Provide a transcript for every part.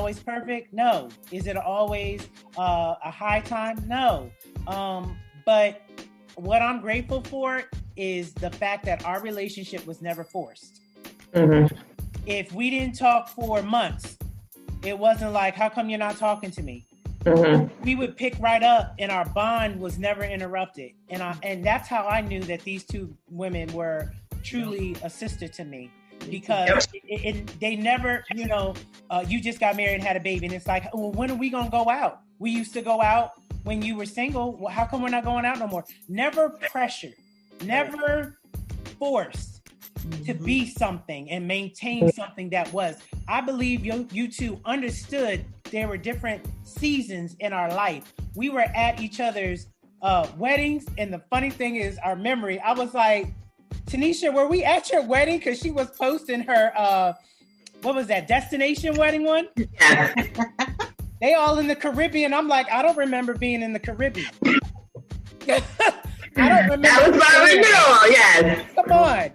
always perfect? No. Is it always a high time? No. But what I'm grateful for is the fact that our relationship was never forced. Mm-hmm. If we didn't talk for months, it wasn't like, how come you're not talking to me? Mm-hmm. We would pick right up, and our bond was never interrupted. And that's how I knew that these two women were truly a sister to me, because they never, you just got married and had a baby, and it's like, well, when are we gonna go out? We used to go out when you were single. Well, how come we're not going out no more? Never pressured, never forced to be something and maintain something that was. I believe you two understood there were different seasons in our life. We were at each other's weddings, and the funny thing is our memory. I was like, Tanesha, were we at your wedding? Because she was posting her, what was that, destination wedding one? Yeah. They all in the Caribbean. I'm like, I don't remember being in the Caribbean. I don't remember. That was my renewal, yes. Come on.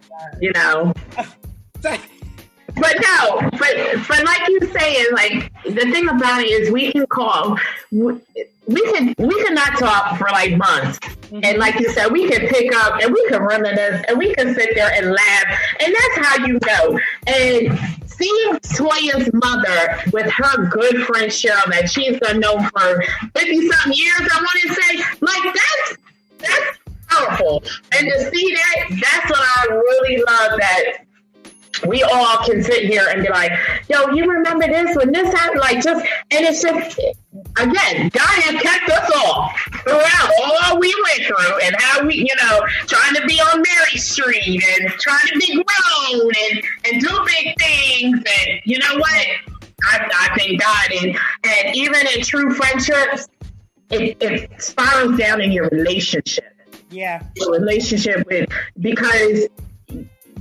But no, but like you saying, like, the thing about it is we can call, we can not talk for like months. Mm-hmm. And like you said, we can pick up and we can reminisce and we can sit there and laugh. And that's how you know. And seeing Toya's mother with her good friend Cheryl that she's known for 50-something years, I want to say, like, that's powerful. And to see that's what I really love, that we all can sit here and be like, yo, you remember this when this happened? Like, just, and it's just, again, God has kept us all throughout all we went through, and how we, trying to be on Mary Street and trying to be grown and do big things. And you know what? I thank God. And even in true friendships, it spirals down in your relationship. Yeah. Your relationship because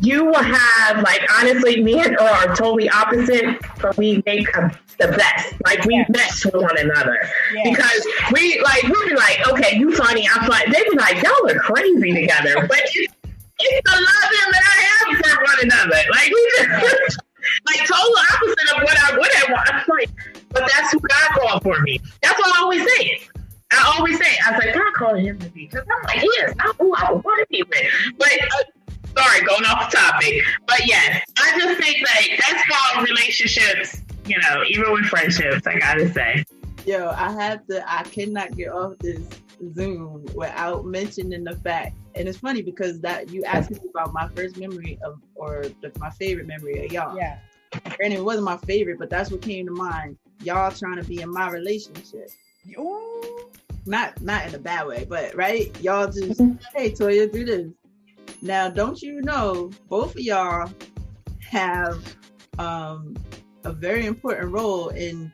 you will have, like, honestly, me and her are totally opposite, but we make the best. Like, we mesh with one another. Yeah. Because we be like, okay, you funny, I'm funny. They be like, y'all are crazy together. But it's the love that I have for one another. Like, we just, like, total opposite of what I would have wanted. Like, but that's who God called for me. That's what I always say. I was like, God called him to be. Because I'm like, yes, not who I would want to be with. But, sorry, going off the topic. But yes, I just think like that's how relationships, even with friendships, I gotta say. Yo, I cannot get off this Zoom without mentioning the fact, and it's funny because that you asked me about my first memory of, my favorite memory of y'all. Yeah. And it wasn't my favorite, but that's what came to mind. Y'all trying to be in my relationship. Ooh. Not in a bad way, but right? Y'all just, hey, Toya, do this. Now, don't you know, both of y'all have a very important role in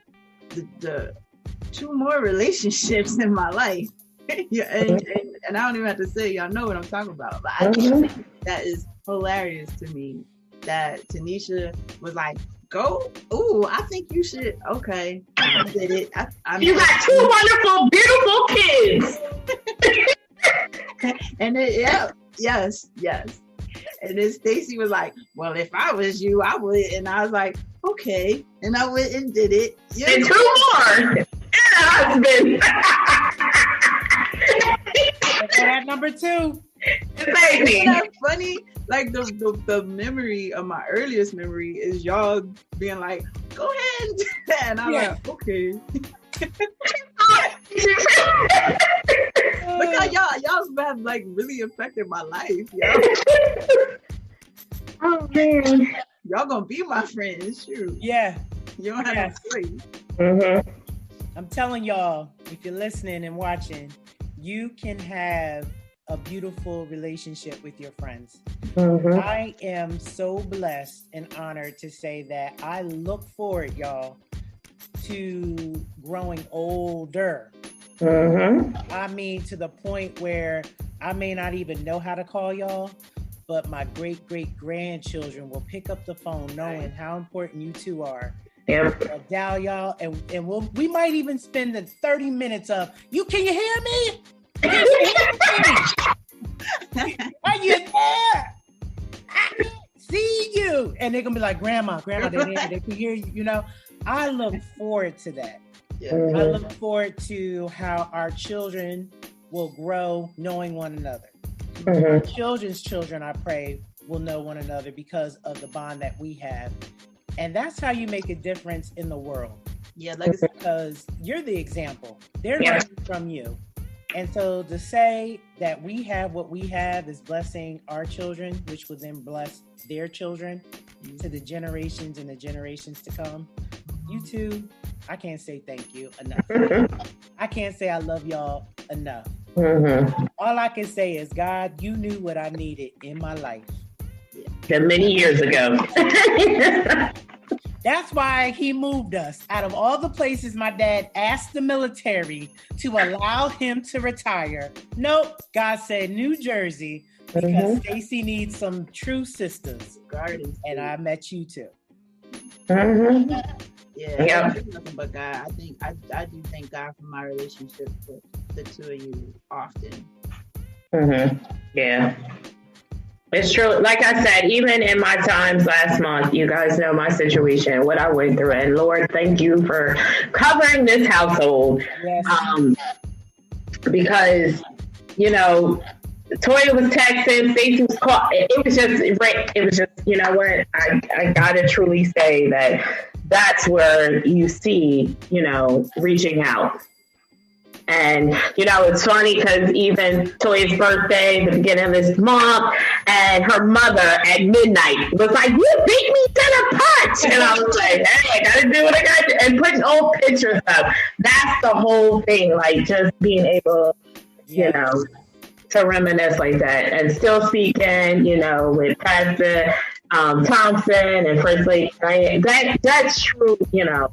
the two more relationships in my life. Yeah, and I don't even have to say, y'all know what I'm talking about. But I think that is hilarious to me that Tanesha was like, go, ooh, I think you should, okay, I did it. You got two wonderful, beautiful kids. And yes. And then Stacy was like, well, if I was you, I would. And I was like, okay. And I went and did it. And two more. And a husband. At number 2. Baby. Isn't that funny? Like the memory of my earliest memory is y'all being like, go ahead. And I'm like, okay. Because y'all have like really affected my life, yo. Oh man, y'all gonna be my friends, shoot. Yeah, you don't have no choice. Mm-hmm. I'm telling y'all, if you're listening and watching, you can have a beautiful relationship with your friends. Mm-hmm. I am so blessed and honored to say that I look forward, y'all, to growing older. Mm-hmm. I mean, to the point where I may not even know how to call y'all, but my great-great-grandchildren will pick up the phone knowing how important you two are. Yep. Dial y'all, and we might even spend the 30 minutes of, can you hear me? Can you hear me? Are you there? I see you. And they're going to be like, Grandma, they can hear you, I look forward to that. Yeah. I look forward to how our children will grow knowing one another. Our children's children, I pray, will know one another because of the bond that we have. And that's how you make a difference in the world. Yeah, legacy. Because you're the example. They're learning from you. And so to say that we have what we have is blessing our children, which will then bless their children to the generations and the generations to come. You two, I can't say thank you enough. I can't say I love y'all enough. All I can say is, God, you knew what I needed in my life. Many years ago. That's why he moved us out of all the places my dad asked the military to allow him to retire. Nope. God said New Jersey because Stacy needs some true sisters. And I met you too. Yeah. Nothing but God. I do thank God for my relationship with the two of you often. Yeah. It's true. Like I said, even in my times last month, you guys know my situation, what I went through. And Lord, thank you for covering this household. Yes. Because, you know, Toya was texting, Stacey was called. It was just, you know what? I gotta truly say that's where you see, you know, reaching out. And, you know, it's funny because even Toya's birthday, the beginning of this month, and her mother at midnight was like, you beat me to the punch. And I was like, hey, I got to do what I got to do. And putting old pictures up. That's the whole thing. Like, just being able, you know, to reminisce like that. And still speaking, you know, with Pastor Thompson and First Lady Diane. That's true, you know.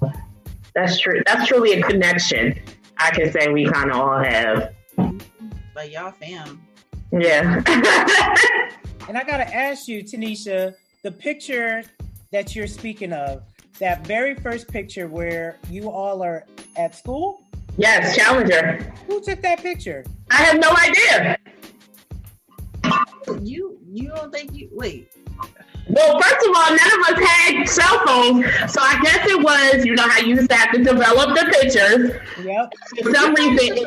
That's true. That's truly a connection. I can say we kind of all have. But y'all fam. Yeah. And I got to ask you, Tanesha, the picture that you're speaking of, that very first picture where you all are at school? Yes, Challenger. Who took that picture? I have no idea. You don't think you... Wait. Well, first of all, none of us had cell phones, so I guess it was, you know how you used to have to develop the pictures. Yep. For some reason,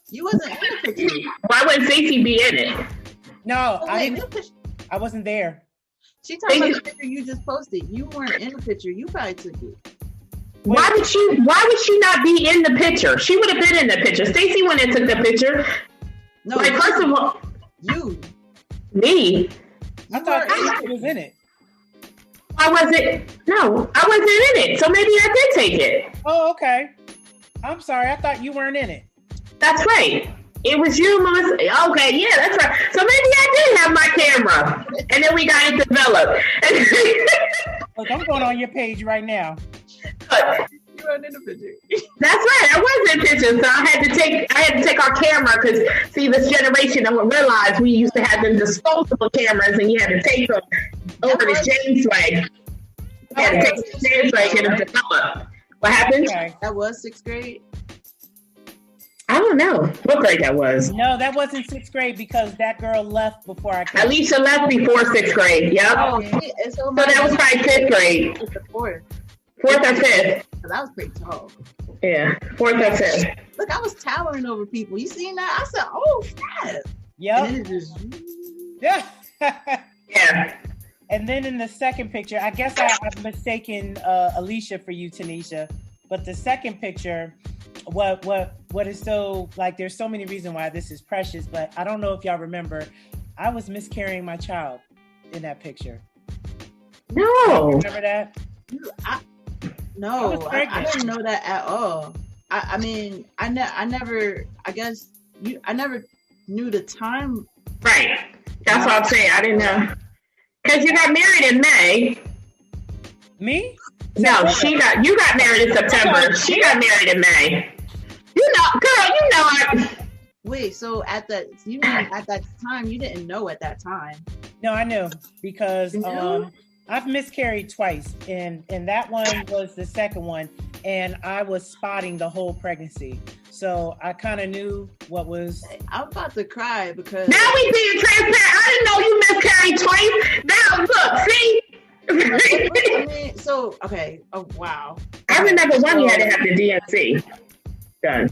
you wasn't in the picture. Why wouldn't Stacey be in it? No, I wasn't there. She talking about the picture you just posted. You weren't in the picture. You probably took it. Why would she not be in the picture? She would have been in the picture. Stacey went and took the picture. No, like, first of all, I me. thought Tanesha was in it. I wasn't in it. So maybe I did take it. Oh, okay. I'm sorry. I thought you weren't in it. That's right. It was you, Melissa. Okay, yeah, that's right. So maybe I did have my camera. And then we got it developed. Look, I'm going on your page right now. You weren't in the picture. That's right. I was in pictures, so I had to take our camera because see, this generation don't realize we used to have them disposable cameras, and you had to take them over the James way. You had to take the James way and get them developed. What happened? Okay. That was 6th grade. I don't know what grade that was. No, that wasn't 6th grade because that girl left before I came. Alicia left before 6th grade. Yep. Oh, yeah. So that was probably 5th grade. The 4th. 4th or 5th. That was pretty tall. Yeah, 4th or 5th. Look, I was towering over people. You seen that? I said, "Oh, snap!" Yep. And then it just... Yeah. Yeah. And then in the second picture, I guess I've mistaken Alicia for you, Tanesha. But the second picture, what is so like? There's so many reasons why this is precious, but I don't know if y'all remember. I was miscarrying my child in that picture. No. Remember that? No, I didn't know that at all. I mean, I never knew the time. Right. That's what I'm saying. I didn't know. Because you got married in May. Me? No, you got married in September. She got married in May. You know, girl, you know I... Wait, so at that time, you didn't know at that time? No, I knew because I've miscarried twice, and that one was the second one, and I was spotting the whole pregnancy. So I kind of knew what was... I'm about to cry because... Now we being transparent. I didn't know you miscarried twice. Now, look, see? I mean, so okay. Oh wow. I remember one you had to have the DNC done.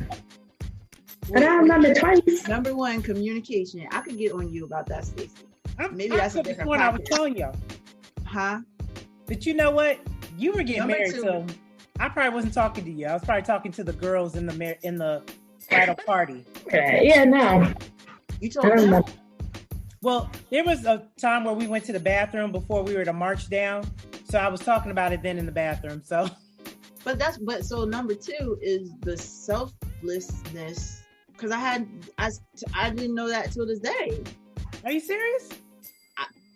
But I don't remember twice. Number one, communication. I could get on you about that, Stacey. Maybe that's a different point I was telling y'all. Huh? But you know what? You were getting Number married, two. so I probably wasn't talking to you. I was probably talking to the girls in the bridal party. Yeah, no. You told them. Well, there was a time where we went to the bathroom before we were to march down. So I was talking about it then in the bathroom. So, but so number two is the selflessness. Because I didn't know that till this day. Are you serious?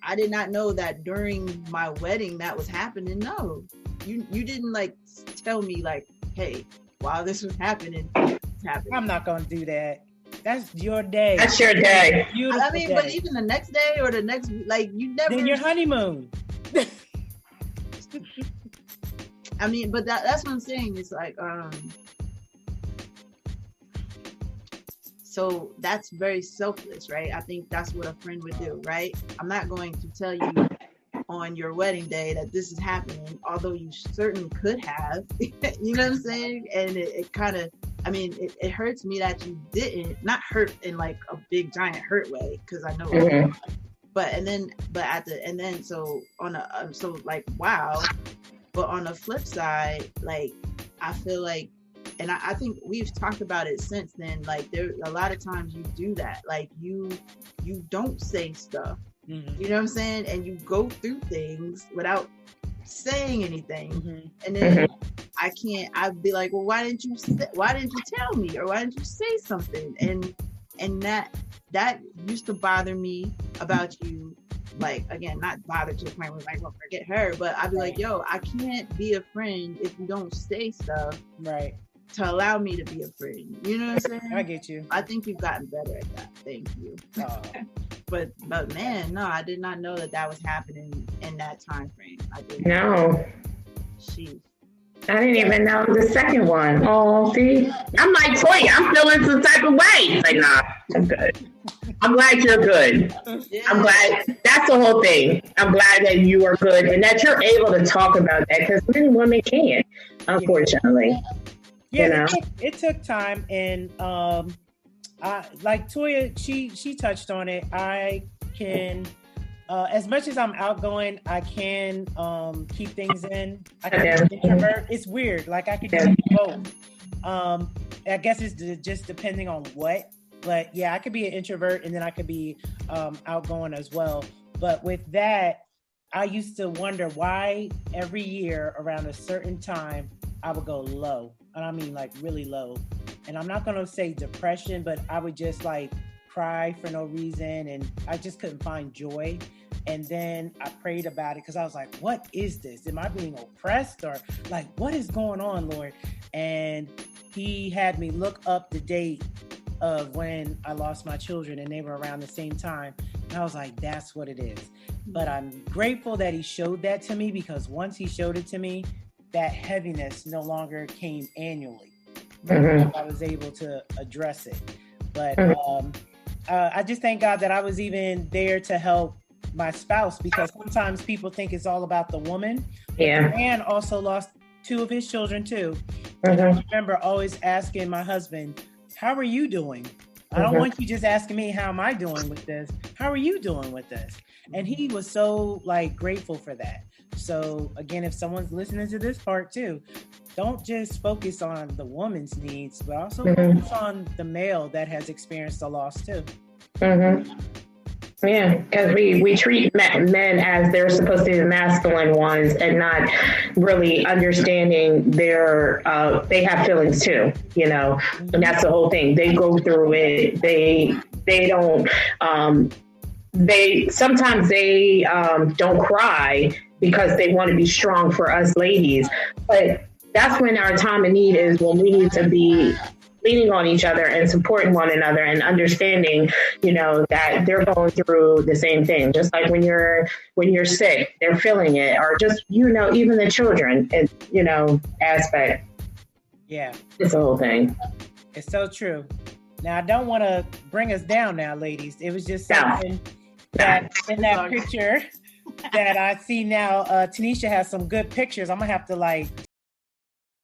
I did not know that during my wedding that was happening. No, you didn't like tell me like, hey, while this was happening, it's happening. I'm not gonna do that. That's your day. That's your day. Beautiful I mean, day. but even the next day or the next, like you never. Then your honeymoon. I mean, but that's what I'm saying. It's like, so that's very selfless, right? I think that's what a friend would do, right? I'm not going to tell you on your wedding day that this is happening, although you certainly could have, you know what I'm saying? And it kind of, I mean, it hurts me that you didn't, not hurt in like a big giant hurt way, because I know, so like, wow. But on the flip side, like, I feel like, and I think we've talked about it since then, like there a lot of times you do that, like you don't say stuff, you know what I'm saying, and you go through things without saying anything, and then I'd be like, well, why didn't you tell me, or why didn't you say something, and that used to bother me about you. Like, again, not bother to the point where like, well, forget her, but I'd be like, yo, I can't be a friend if you don't say stuff, right, to allow me to be a friend. You know what I'm saying? I get you. I think you've gotten better at that. Thank you. But man, no, I did not know that was happening in that time frame. I didn't. No. Sheesh. I didn't even know the second one. Oh, see? I'm like, Toya, I'm feeling some type of way. Like, nah, I'm good. I'm glad you're good. Yeah. I'm glad. That's the whole thing. I'm glad that you are good and that you're able to talk about that, because many women can't, unfortunately. Yeah, you know? it took time, and like Toya, she touched on it. I can, as much as I'm outgoing, I can keep things in. I can be introvert. It's weird. Like I could do both. I guess it's just depending on what. But yeah, I could be an introvert, and then I could be outgoing as well. But with that, I used to wonder why every year around a certain time I would go low. And I mean like really low. And I'm not going to say depression, but I would just like cry for no reason. And I just couldn't find joy. And then I prayed about it, because I was like, what is this? Am I being oppressed, or like, what is going on, Lord? And he had me look up the date of when I lost my children, and they were around the same time. And I was like, that's what it is. But I'm grateful that he showed that to me, because once he showed it to me, that heaviness no longer came annually. I was able to address it. But I just thank God that I was even there to help my spouse, because sometimes people think it's all about the woman. Yeah. The man also lost 2 of his children too. And I remember always asking my husband, how are you doing? I don't want you just asking me, how am I doing with this? How are you doing with this? And he was so like grateful for that. So again, if someone's listening to this part too, don't just focus on the woman's needs, but also focus on the male that has experienced a loss too. Yeah, because we treat men as they're supposed to be the masculine ones, and not really understanding they have feelings too, you know, and that's the whole thing. They go through it. They don't, sometimes they don't cry because they want to be strong for us ladies, but that's when our time of need is, when we need to be leaning on each other and supporting one another and understanding, you know, that they're going through the same thing. Just like when you're sick, they're feeling it, or just, you know, even the children, you know, aspect. Yeah. It's the whole thing. It's so true. Now, I don't want to bring us down now, ladies. It was just something that in that picture that I see now, Tanesha has some good pictures. I'm gonna have to like